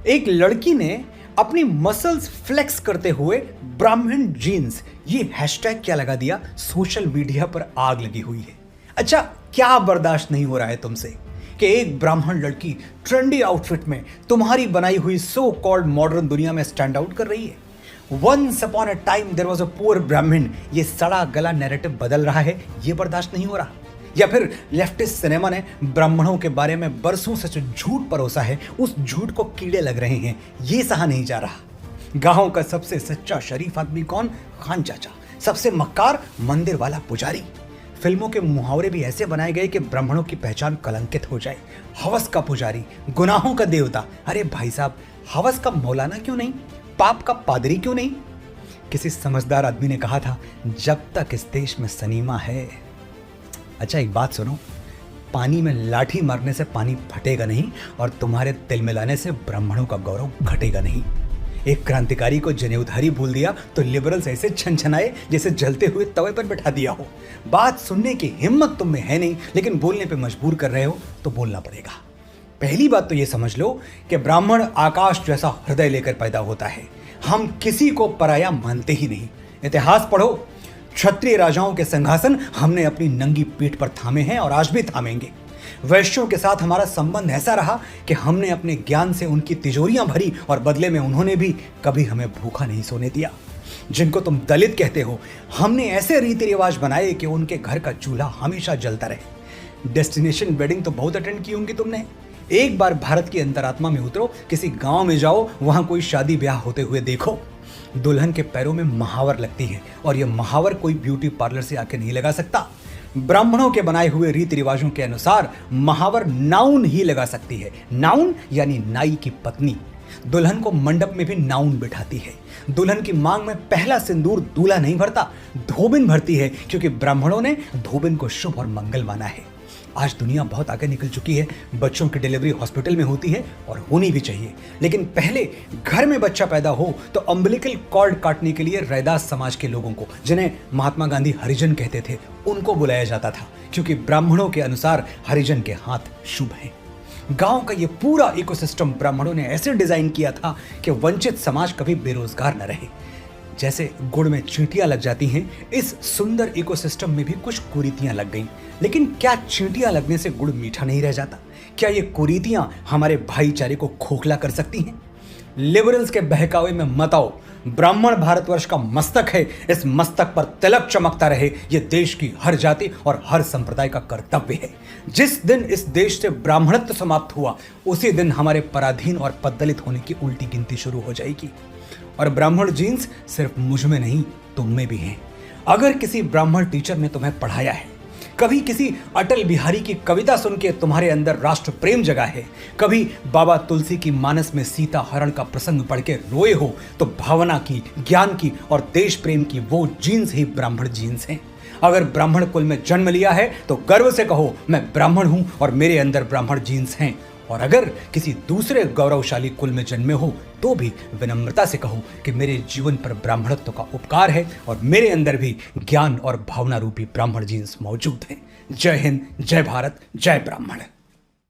एक लड़की ने अपनी मसल्स फ्लेक्स करते हुए ब्राह्मण जीन्स ये हैशटैग क्या लगा दिया, सोशल मीडिया पर आग लगी हुई है। अच्छा, क्या बर्दाश्त नहीं हो रहा है तुमसे कि एक ब्राह्मण लड़की ट्रेंडी आउटफिट में तुम्हारी बनाई हुई सो कॉल्ड मॉडर्न दुनिया में स्टैंड आउट कर रही है। Once upon a time there was a poor Brahmin, ये सड़ा गला नैरेटिव बदल रहा है, ये बर्दाश्त नहीं हो रहा। या फिर लेफ्टिस्ट सिनेमा ने ब्राह्मणों के बारे में बरसों से जो झूठ परोसा है, उस झूठ को कीड़े लग रहे हैं, ये सहा नहीं जा रहा। गांव का सबसे सच्चा शरीफ आदमी कौन? खान चाचा। सबसे मक्कार मंदिर वाला पुजारी। फिल्मों के मुहावरे भी ऐसे बनाए गए कि ब्राह्मणों की पहचान कलंकित हो जाए। हवस का पुजारी, गुनाहों का देवता। अरे भाई साहब, हवस का मौलाना क्यों नहीं? पाप का पादरी क्यों नहीं? किसी समझदार आदमी ने कहा था, जब तक इस देश में सनीमा है। अच्छा, एक बात सुनो, पानी में लाठी मारने से पानी फटेगा नहीं और तुम्हारे तिल मिलाने से ब्राह्मणों का गौरव घटेगा नहीं। एक क्रांतिकारी को जनेऊधारी भूल दिया तो लिबरल्स ऐसे छनछनाए जैसे जलते हुए तवे पर बैठा दिया हो। बात सुनने की हिम्मत तुम में है नहीं, लेकिन बोलने पे मजबूर कर रहे हो तो बोलना पड़ेगा। पहली बात तो ये समझ लो कि ब्राह्मण आकाश जैसा हृदय लेकर पैदा होता है। हम किसी को पराया मानते ही नहीं। इतिहास पढ़ो, क्षत्रिय राजाओं के सिंहासन हमने अपनी नंगी पीठ पर थामे हैं और आज भी थामेंगे। वैश्यों के साथ हमारा संबंध ऐसा रहा कि हमने अपने ज्ञान से उनकी तिजोरियां भरी और बदले में उन्होंने भी कभी हमें भूखा नहीं सोने दिया। जिनको तुम दलित कहते हो, हमने ऐसे रीति रिवाज बनाए कि उनके घर का चूल्हा हमेशा जलता रहे। डेस्टिनेशन वेडिंग तो बहुत अटेंड की होंगी तुमने। एक बार भारत की अंतरात्मा में उतरो, किसी गांव में जाओ, वहां कोई शादी ब्याह होते हुए देखो, दुल्हन के पैरों में महावर लगती है और यह महावर कोई ब्यूटी पार्लर से आके नहीं लगा सकता। ब्राह्मणों के बनाए हुए रीति रिवाजों के अनुसार महावर नाउन ही लगा सकती है। नाउन यानी नाई की पत्नी। दुल्हन को मंडप में भी नाउन बिठाती है। दुल्हन की मांग में पहला सिंदूर दूल्हा नहीं भरता, धोबिन भरती है, क्योंकि ब्राह्मणों ने धोबिन को शुभ और मंगल माना है। आज दुनिया बहुत आगे निकल चुकी है। बच्चों की डिलीवरी हॉस्पिटल में होती है और होनी भी चाहिए, लेकिन पहले घर में बच्चा पैदा हो तो अम्बिलिकल कॉर्ड काटने के लिए रैदास समाज के लोगों को, जिन्हें महात्मा गांधी हरिजन कहते थे, उनको बुलाया जाता था, क्योंकि ब्राह्मणों के अनुसार हरिजन के हाथ शुभ हैं। गांव का ये पूरा इकोसिस्टम ब्राह्मणों ने ऐसे डिजाइन किया था कि वंचित समाज कभी बेरोजगार न रहे। जैसे गुड़ में चींटियां लग जाती हैं, इस सुंदर इकोसिस्टम में भी कुछ कुरीतियां लग गईं। लेकिन क्या चींटियां लगने से गुड़ मीठा नहीं रह जाता? क्या ये कुरीतियां हमारे भाईचारे को खोखला कर सकती हैं? लिबरल्स के बहकावे में मत आओ। ब्राह्मण भारतवर्ष का मस्तक है, इस मस्तक पर तिलक चमकता रहे, ये देश की हर जाति और हर संप्रदाय का कर्तव्य है। जिस दिन इस देश से ब्राह्मणत्व समाप्त हुआ, उसी दिन हमारे पराधीन और पद्दलित होने की उल्टी गिनती शुरू हो जाएगी। और ब्राह्मण जीन्स सिर्फ मुझ में नहीं, तुम में भी हैं। अगर किसी ब्राह्मण टीचर ने तुम्हें पढ़ाया है, कभी किसी अटल बिहारी की कविता सुन के तुम्हारे अंदर राष्ट्र प्रेम जगा है, कभी बाबा तुलसी की मानस में सीता हरण का प्रसंग पढ़ के रोए हो, तो भावना की, ज्ञान की और देश प्रेम की वो जीन्स ही ब्राह्मण जीन्स हैं। अगर ब्राह्मण कुल में जन्म लिया है तो गर्व से कहो, मैं ब्राह्मण हूं और मेरे अंदर ब्राह्मण जीन्स हैं। और अगर किसी दूसरे गौरवशाली कुल में जन्मे हो तो भी विनम्रता से कहो कि मेरे जीवन पर ब्राह्मणत्व का उपकार है और मेरे अंदर भी ज्ञान और भावना रूपी ब्राह्मण जीन्स मौजूद हैं। जय हिंद, जय भारत, जय ब्राह्मण।